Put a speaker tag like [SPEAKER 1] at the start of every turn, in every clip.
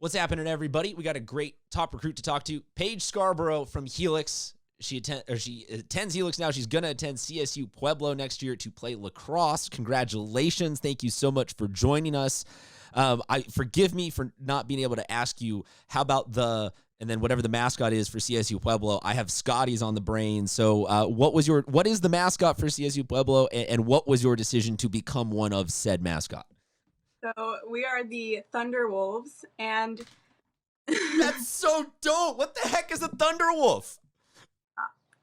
[SPEAKER 1] What's happening, everybody? We got a great top recruit to talk to. Paige Scarbrough from Helix. She attends Helix now. She's going to attend CSU Pueblo next year to play lacrosse. Congratulations. Thank you so much for joining us. Forgive me for not being able to ask you, how about and then whatever the mascot is for CSU Pueblo. I have Scotty's on the brain. So what is the mascot for CSU Pueblo, and what was your decision to become one of said mascot?
[SPEAKER 2] So we are the Thunderwolves, and
[SPEAKER 1] That's so dope. What the heck is a Thunderwolf?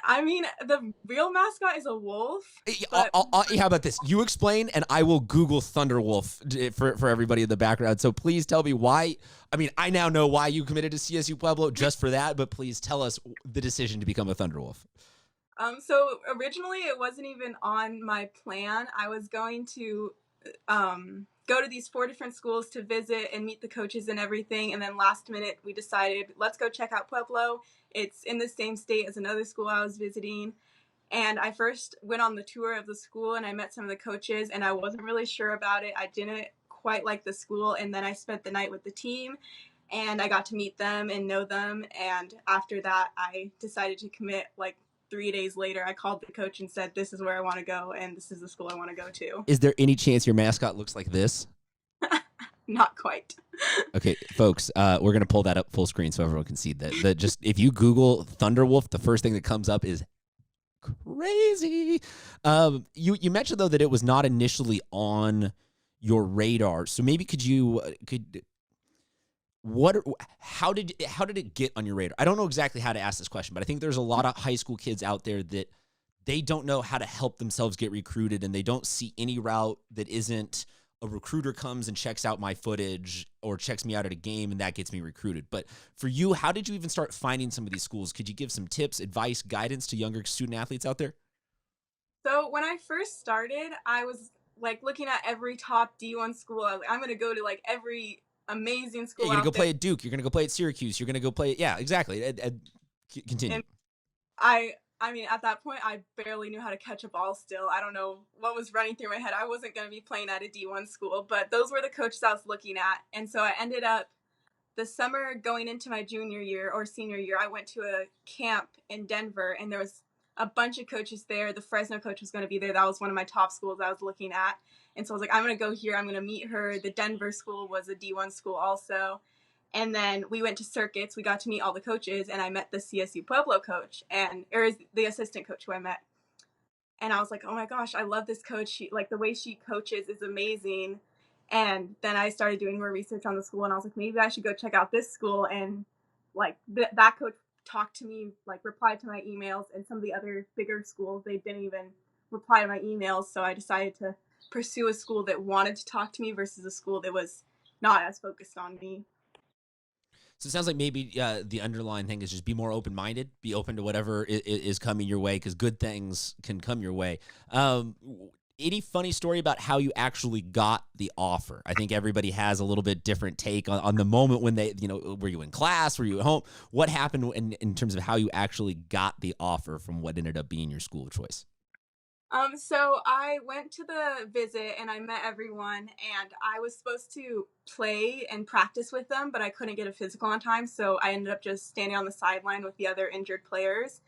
[SPEAKER 2] I mean, the real mascot is a wolf.
[SPEAKER 1] How about this? You explain, and I will Google Thunderwolf for everybody in the background. So please tell me why. I mean, I now know why you committed to CSU Pueblo just for that, but please tell us the decision to become a Thunderwolf.
[SPEAKER 2] So originally it wasn't even on my plan. I was going to go to these 4 different schools to visit and meet the coaches and everything. And then last minute we decided, let's go check out Pueblo. It's in the same state as another school I was visiting. And I first went on the tour of the school and I met some of the coaches, and I wasn't really sure about it. I didn't quite like the school. And then I spent the night with the team and I got to meet them and know them. And after that, I decided to commit. Like 3 days later, I called the coach and said, this is where I want to go, and this is the school I want to go to.
[SPEAKER 1] Is there any chance your mascot looks like this?
[SPEAKER 2] Not quite.
[SPEAKER 1] Okay, folks, we're going to pull that up full screen so everyone can see that. Just if you Google Thunderwolf, the first thing that comes up is crazy. You mentioned, though, that it was not initially on your radar. So maybe how did it get on your radar? I don't know exactly how to ask this question, but I think there's a lot of high school kids out there that they don't know how to help themselves get recruited, and they don't see any route that isn't a recruiter comes and checks out my footage or checks me out at a game and that gets me recruited. But for you, how did you even start finding some of these schools? Could you give some tips, advice, guidance to younger student athletes out there?
[SPEAKER 2] So when I first started, I was like looking at every top D1 school. I'm going to go to like every amazing school.
[SPEAKER 1] Yeah, you're going to go play at Duke. You're going to go play at Syracuse. You're going to go play. Yeah, exactly. Continue.
[SPEAKER 2] And I mean, at that point, I barely knew how to catch a ball still. I don't know what was running through my head. I wasn't going to be playing at a D1 school, but those were the coaches I was looking at. And so I ended up the summer going into my junior year or senior year, I went to a camp in Denver, and there was a bunch of coaches there. The Fresno coach was going to be there. That was one of my top schools I was looking at. And so I was like, I'm going to go here. I'm going to meet her. The Denver school was a D1 school also. And then we went to circuits. We got to meet all the coaches, and I met the CSU Pueblo coach, or the assistant coach who I met. And I was like, oh my gosh, I love this coach. The way she coaches is amazing. And then I started doing more research on the school, and I was like, maybe I should go check out this school. And that coach talked to me, replied to my emails, and some of the other bigger schools, they didn't even reply to my emails. So I decided to pursue a school that wanted to talk to me versus a school that was not as focused on me.
[SPEAKER 1] So it sounds like maybe the underlying thing is just be more open-minded, be open to whatever is coming your way, because good things can come your way. Any funny story about how you actually got the offer? I think everybody has a little bit different take on the moment when they, were you in class? Were you at home? What happened in terms of how you actually got the offer from what ended up being your school of choice?
[SPEAKER 2] So I went to the visit and I met everyone, and I was supposed to play and practice with them, but I couldn't get a physical on time. So I ended up just standing on the sideline with the other injured players.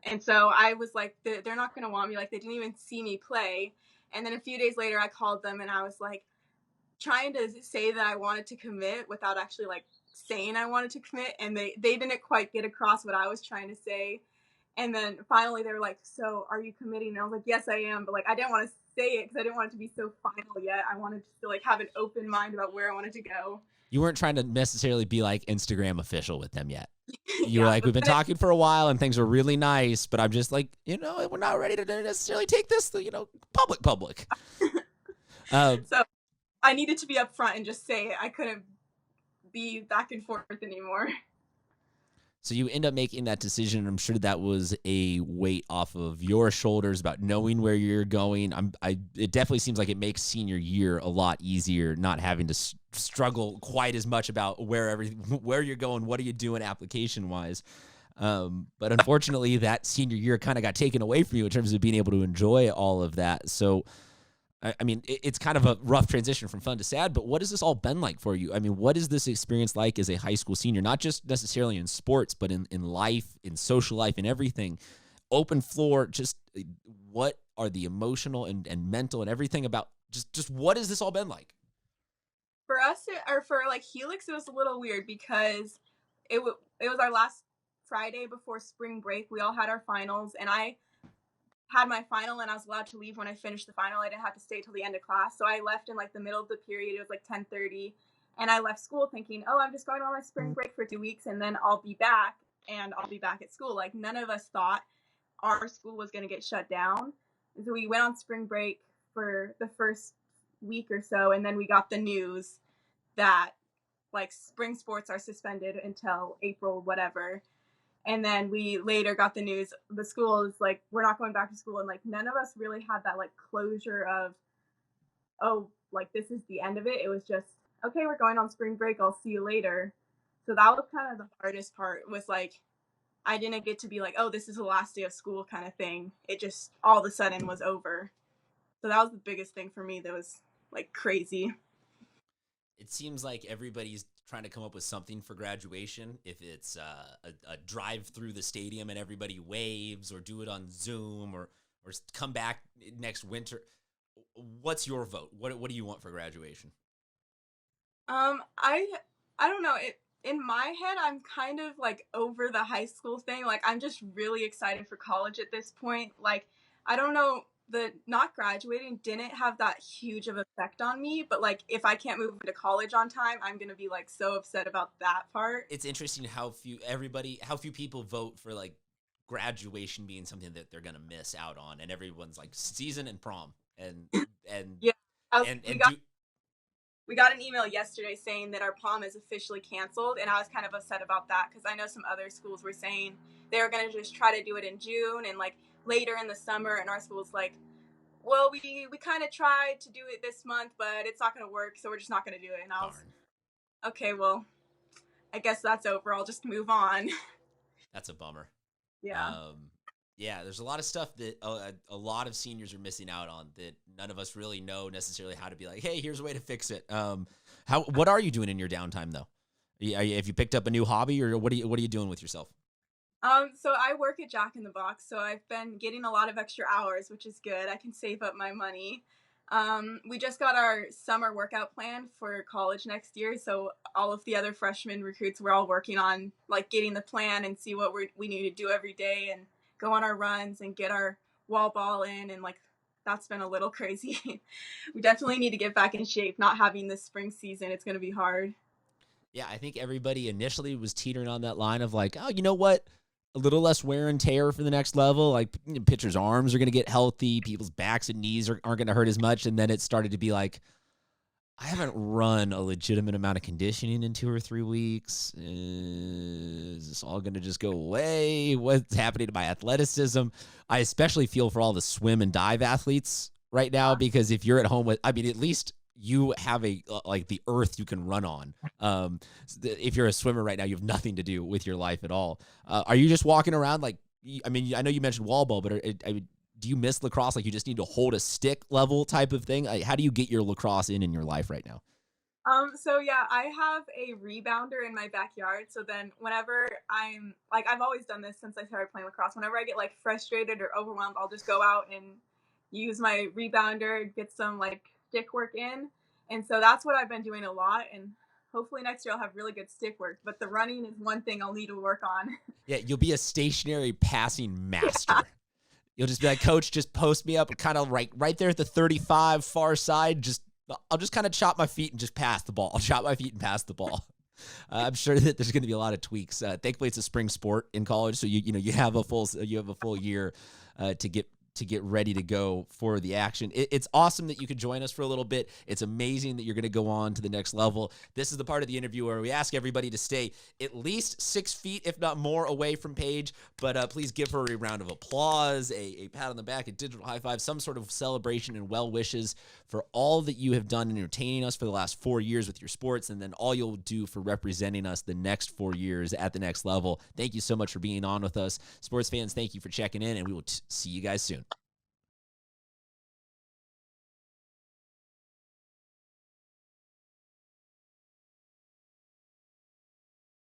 [SPEAKER 2] And so I was like, they're not going to want me. They didn't even see me play. And then a few days later I called them, and I was trying to say that I wanted to commit without actually saying I wanted to commit. And they didn't quite get across what I was trying to say. And then finally they were like, so are you committing? And I was like, yes, I am. But I didn't want to say it because I didn't want it to be so final yet. I wanted to have an open mind about where I wanted to go.
[SPEAKER 1] You weren't trying to necessarily be Instagram official with them yet. You were we've been talking for a while and things were really nice, but I'm just we're not ready to necessarily take this, public.
[SPEAKER 2] So I needed to be upfront and just say it. I couldn't be back and forth anymore.
[SPEAKER 1] So you end up making that decision. I'm sure that was a weight off of your shoulders about knowing where you're going. It definitely seems like it makes senior year a lot easier, not having to struggle quite as much about where you're going, what are you doing application wise. But unfortunately, that senior year kind of got taken away from you in terms of being able to enjoy all of that. So I mean, it's kind of a rough transition from fun to sad, but what has this all been like for you? I mean, what is this experience like as a high school senior, not just necessarily in sports, but in life, in social life, in everything? Open floor, just what are the emotional and mental and everything about just what has this all been like?
[SPEAKER 2] For us, or for like Helix, it was a little weird because it was our last Friday before spring break. We all had our finals, and I had my final and I was allowed to leave when I finished the final. I didn't have to stay till the end of class. So I left in like the middle of the period. It was like 10:30. And I left school thinking, oh, I'm just going on my spring break for 2 weeks and then I'll be back and I'll be back at school. Like none of us thought our school was going to get shut down. And so we went on spring break for the first week or so. And then we got the news that like spring sports are suspended until April, whatever. And then we later got the news the school is like, we're not going back to school. And like none of us really had that like closure of, oh, like this is the end of it. It was just, okay, we're going on spring break. I'll see you later. So that was kind of the hardest part, was like, I didn't get to be like, oh, this is the last day of school kind of thing. It just all of a sudden was over. So that was the biggest thing for me that was like crazy.
[SPEAKER 1] It seems like everybody's trying to come up with something for graduation. If it's a drive through the stadium and everybody waves, or do it on Zoom, or come back next winter. What's your vote? What do you want for graduation?
[SPEAKER 2] I don't know. In my head, I'm kind of like over the high school thing. Like I'm just really excited for college at this point. Like I don't know, the not graduating didn't have that huge of effect on me, but like if I can't move into college on time, I'm gonna be like so upset about that part.
[SPEAKER 1] It's interesting how few people vote for like graduation being something that they're gonna miss out on, and everyone's like season and prom and
[SPEAKER 2] Yeah,
[SPEAKER 1] and
[SPEAKER 2] we got an email yesterday saying that our prom is officially canceled, and I was kind of upset about that because I know some other schools were saying they were going to just try to do it in June and like later in the summer, and our school's like, well, we kind of tried to do it this month, but it's not going to work, so we're just not going to do it. And I was, okay, well, I guess that's over. I'll just move on.
[SPEAKER 1] That's a bummer.
[SPEAKER 2] Yeah.
[SPEAKER 1] Yeah, there's a lot of stuff that a lot of seniors are missing out on that none of us really know necessarily how to be like, hey, here's a way to fix it. What are you doing in your downtime though? Have you picked up a new hobby, or what are you doing with yourself?
[SPEAKER 2] So I work at Jack in the Box, so I've been getting a lot of extra hours, which is good. I can save up my money. We just got our summer workout plan for college next year, so all of the other freshman recruits, we're all working on like getting the plan and see what we need to do every day and go on our runs and get our wall ball in, and like that's been a little crazy. We definitely need to get back in shape. Not having this spring season, it's going to be hard.
[SPEAKER 1] Yeah, I think everybody initially was teetering on that line of like, oh, you know what? A little less wear and tear for the next level. Like pitchers' arms are going to get healthy. People's backs and knees aren't going to hurt as much. And then it started to be like, I haven't run a legitimate amount of conditioning in 2 or 3 weeks. Is this all going to just go away? What's happening to my athleticism? I especially feel for all the swim and dive athletes right now, because if you're at home with, I mean, at least you have like the earth you can run on. If you're a swimmer right now, you have nothing to do with your life at all. Are you just walking around like, I mean, I know you mentioned wall ball, but do you miss lacrosse? Like you just need to hold a stick level type of thing? How do you get your lacrosse in your life right now?
[SPEAKER 2] So yeah, I have a rebounder in my backyard. So then whenever I'm like, I've always done this since I started playing lacrosse. Whenever I get like frustrated or overwhelmed, I'll just go out and use my rebounder, get some like stick work in. And so that's what I've been doing a lot. And hopefully next year I'll have really good stick work. But the running is one thing I'll need to work on.
[SPEAKER 1] Yeah, you'll be a stationary passing master. Yeah. You'll just be like, coach, just post me up kind of right there at the 35 far side. I'll just kind of chop my feet and just pass the ball. I'll chop my feet and pass the ball. I'm sure that there's going to be a lot of tweaks. Thankfully, it's a spring sport in college, so you have a full year to get ready to go for the action. It's awesome that you could join us for a little bit. It's amazing that you're going to go on to the next level. This is the part of the interview where we ask everybody to stay at least 6 feet, if not more, away from Paige. But please give her a round of applause, a pat on the back, a digital high five, some sort of celebration and well wishes for all that you have done entertaining us for the last 4 years with your sports, and then all you'll do for representing us the next 4 years at the next level. Thank you so much for being on with us. Sports fans, thank you for checking in, and we will see you guys soon.